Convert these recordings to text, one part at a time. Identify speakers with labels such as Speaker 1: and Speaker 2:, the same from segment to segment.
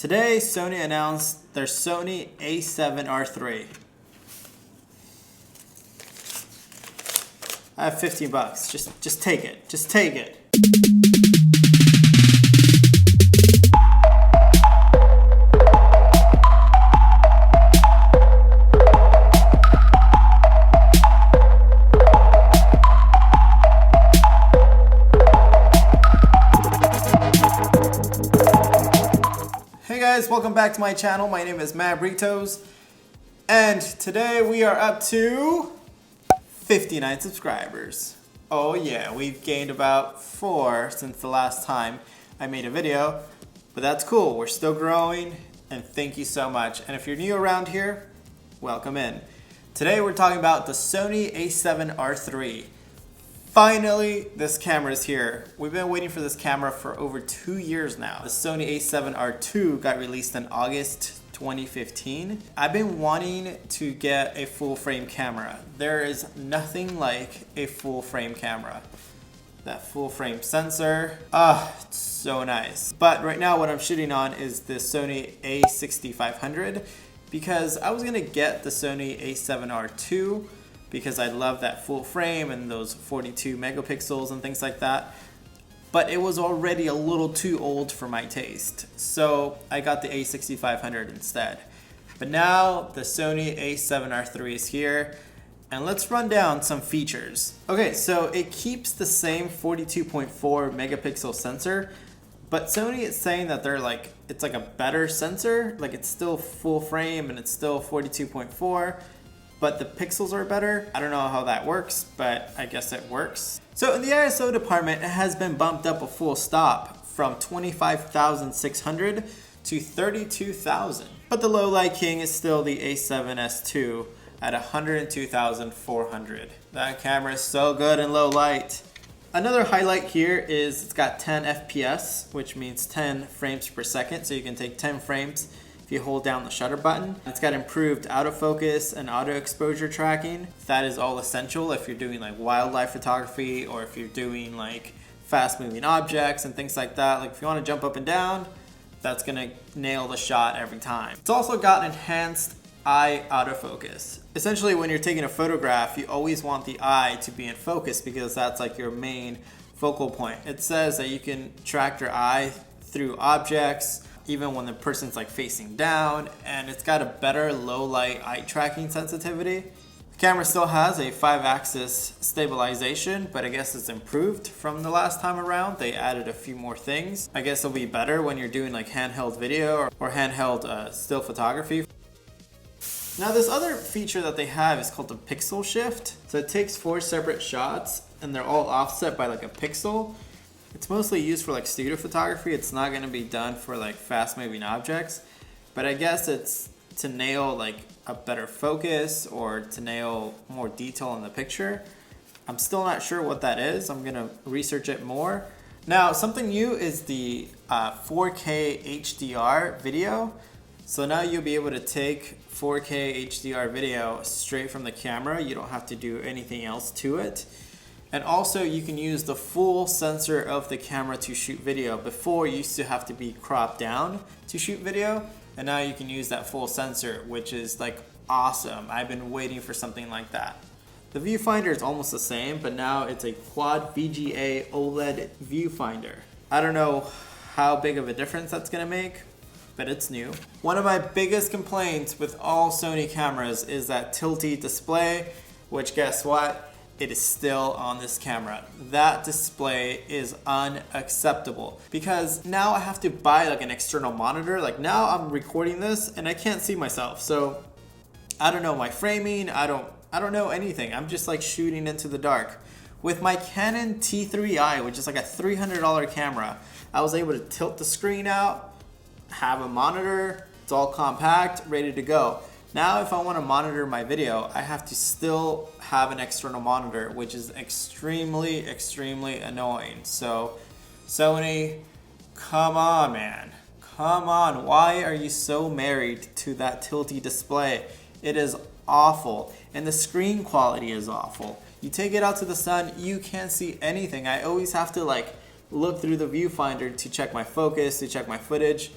Speaker 1: Today, Sony announced their Sony a7R III. I have 15 bucks. Just take it. Just take it. Hey guys, welcome back to my channel. My name is Mabritos, and today we are up to 59 subscribers. Oh yeah, we've gained about 4 since the last time I made a video, but that's cool. We're still growing, and thank you so much. And if you're new around here, welcome in. Today we're talking about the Sony a7R III. Finally, this camera is here. We've been waiting for this camera for over 2 years now. The Sony a7R II got released in August 2015. I've been wanting to get a full frame camera. There is nothing like a full frame camera. That full frame sensor, it's so nice. But right now what I'm shooting on is the Sony a6500 because I was gonna get the Sony a7R II because I love that full frame and those 42 megapixels and things like that. But it was already a little too old for my taste. So I got the a6500 instead. But now the Sony a7R III is here, and let's run down some features. Okay, so it keeps the same 42.4 megapixel sensor, but Sony is saying that it's like a better sensor. Like it's still full frame and it's still 42.4. but the pixels are better. I don't know how that works, but I guess it works. So in the ISO department, it has been bumped up a full stop from 25,600 to 32,000. But the low light king is still the a7S II at 102,400. That camera is so good in low light. Another highlight here is it's got 10 FPS, which means 10 frames per second. So you can take 10 frames if you hold down the shutter button. It's got improved autofocus and auto exposure tracking. That is all essential if you're doing like wildlife photography or if you're doing like fast moving objects and things like that. Like if you want to jump up and down, that's gonna nail the shot every time. It's also got enhanced eye autofocus. Essentially when you're taking a photograph, you always want the eye to be in focus because that's like your main focal point. It says that you can track your eye through objects, even when the person's like facing down, and it's got a better low light eye tracking sensitivity. The camera still has a 5-axis stabilization, but I guess it's improved from the last time around. They added a few more things. I guess it'll be better when you're doing like handheld video or handheld still photography. Now this other feature that they have is called the pixel shift. So it takes 4 separate shots and they're all offset by like a pixel. It's mostly used for like studio photography. It's not going to be done for like fast moving objects, but I guess it's to nail like a better focus or to nail more detail in the picture. I'm still not sure what that is. I'm going to research it more. Now something new is the 4K HDR video. So now you'll be able to take 4K HDR video straight from the camera. You don't have to do anything else to it. And also you can use the full sensor of the camera to shoot video. Before you used to have to be cropped down to shoot video, and now you can use that full sensor, which is like awesome. I've been waiting for something like that. The viewfinder is almost the same, but now it's a quad VGA OLED viewfinder. I don't know how big of a difference that's gonna make, but it's new. One of my biggest complaints with all Sony cameras is that tilty display, which guess what? It is still on this camera. That display is unacceptable because now I have to buy like an external monitor. Like now I'm recording this and I can't see myself. So I don't know my framing. I don't know anything. I'm just like shooting into the dark. With my Canon T3i, which is like a $300 camera, I was able to tilt the screen out, have a monitor. It's all compact, ready to go. Now if I want to monitor my video, I have to still have an external monitor, which is extremely annoying. So Sony, come on man, come on. Why are you so married to that tilty display? It is awful, and the screen quality is awful. You take it out to the sun, you can't see anything. I always have to like look through the viewfinder to check my focus, to check my footage.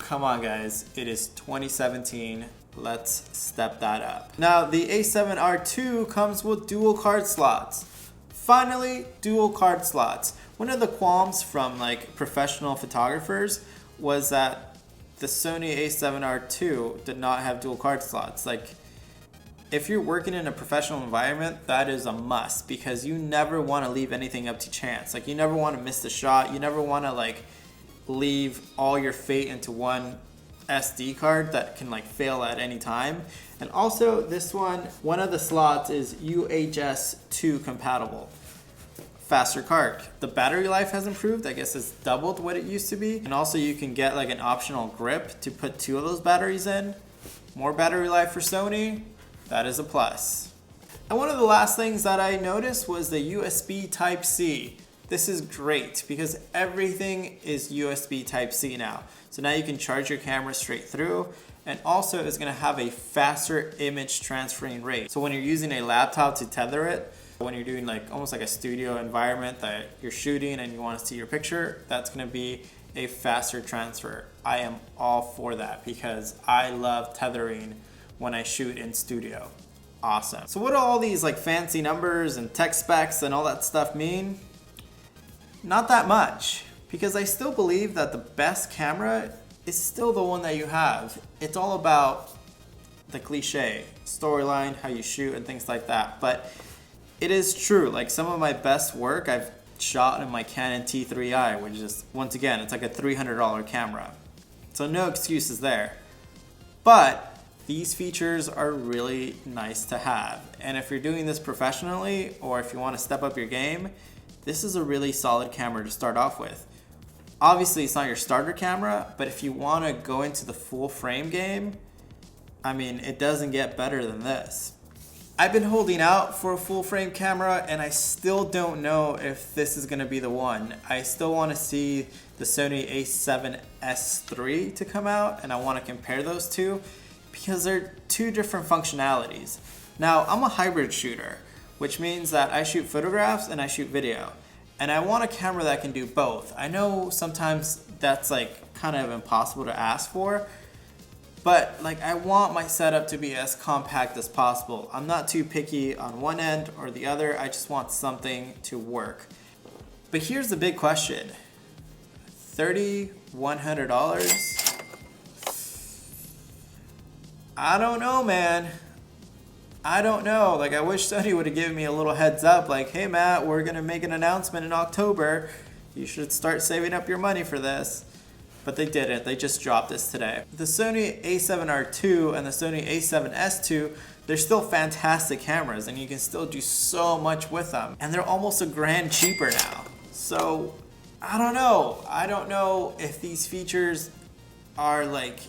Speaker 1: come on guys, it is 2017. Let's step that up. Now the a7R II comes with dual card slots. Finally, dual card slots. One of the qualms from like professional photographers was that the Sony a7R II did not have dual card slots. Like, if you're working in a professional environment, that is a must because you never want to leave anything up to chance. Like, you never want to miss the shot. You never want to like leave all your fate into one SD card that can like fail at any time. And also this one of the slots is UHS 2 compatible. Faster card. The battery life has improved. I guess it's doubled what it used to be. And also you can get like an optional grip to put 2 of those batteries in. More battery life for Sony. That is a plus. And one of the last things that I noticed was the USB Type-C. This is great because everything is USB Type-C now. So now you can charge your camera straight through, and also it's gonna have a faster image transferring rate. So when you're using a laptop to tether it, when you're doing like almost like a studio environment that you're shooting and you want to see your picture, that's gonna be a faster transfer. I am all for that because I love tethering when I shoot in studio. Awesome. So what do all these like fancy numbers and tech specs and all that stuff mean? Not that much, because I still believe that the best camera is still the one that you have. It's all about the cliche, storyline, how you shoot and things like that. But it is true, like some of my best work I've shot in my Canon T3i, which is, once again, it's like a $300 camera. So no excuses there. But these features are really nice to have. And if you're doing this professionally, or if you want to step up your game, this is a really solid camera to start off with. Obviously, it's not your starter camera, but if you want to go into the full frame game, I mean, it doesn't get better than this. I've been holding out for a full frame camera and I still don't know if this is going to be the one. I still want to see the Sony a7S III to come out, and I want to compare those two because they're 2 different functionalities. Now, I'm a hybrid shooter, which means that I shoot photographs and I shoot video. And I want a camera that can do both. I know sometimes that's like kind of impossible to ask for, but like I want my setup to be as compact as possible. I'm not too picky on one end or the other. I just want something to work. But here's the big question. $3,100? I don't know, man. I don't know. Like, I wish Sony would have given me a little heads up, like, hey Matt, we're gonna make an announcement in October. You should start saving up your money for this. But they didn't. They just dropped this today. The Sony a7R II and the Sony a7S II, they're still fantastic cameras and you can still do so much with them. And they're almost $1,000 cheaper now. So, I don't know. I don't know if these features are like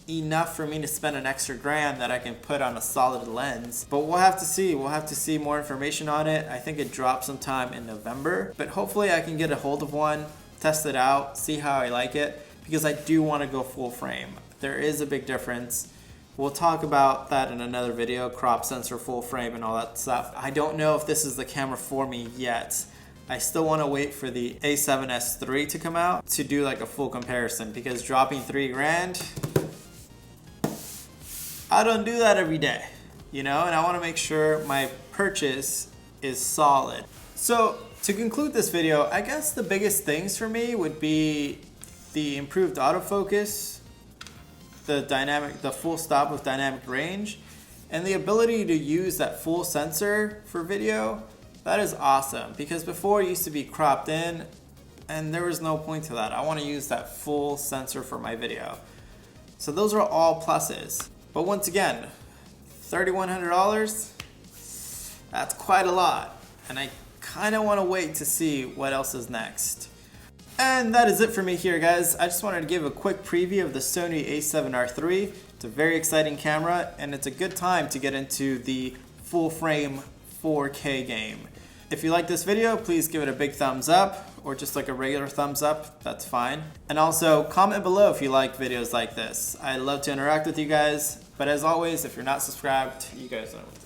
Speaker 1: enough for me to spend an extra $1,000 that I can put on a solid lens. But we'll have to see. We'll have to see more information on it. I think it drops sometime in November. But hopefully I can get a hold of one, test it out, see how I like it, because I do want to go full frame. There is a big difference. We'll talk about that in another video, crop sensor, full frame, and all that stuff. I don't know if this is the camera for me yet. I still want to wait for the a7S III to come out to do like a full comparison, because dropping $3,000, I don't do that every day, you know, and I want to make sure my purchase is solid. So to conclude this video, I guess the biggest things for me would be the improved autofocus, the full stop with dynamic range, and the ability to use that full sensor for video. That is awesome, because before it used to be cropped in and there was no point to that. I want to use that full sensor for my video. So those are all pluses. But once again, $3,100, that's quite a lot. And I kind of want to wait to see what else is next. And that is it for me here, guys. I just wanted to give a quick preview of the Sony a7R III. It's a very exciting camera, and it's a good time to get into the full frame 4K game. If you like this video, please give it a big thumbs up, or just like a regular thumbs up, that's fine. And also comment below if you like videos like this. I love to interact with you guys, but as always, if you're not subscribed, you guys know what to do.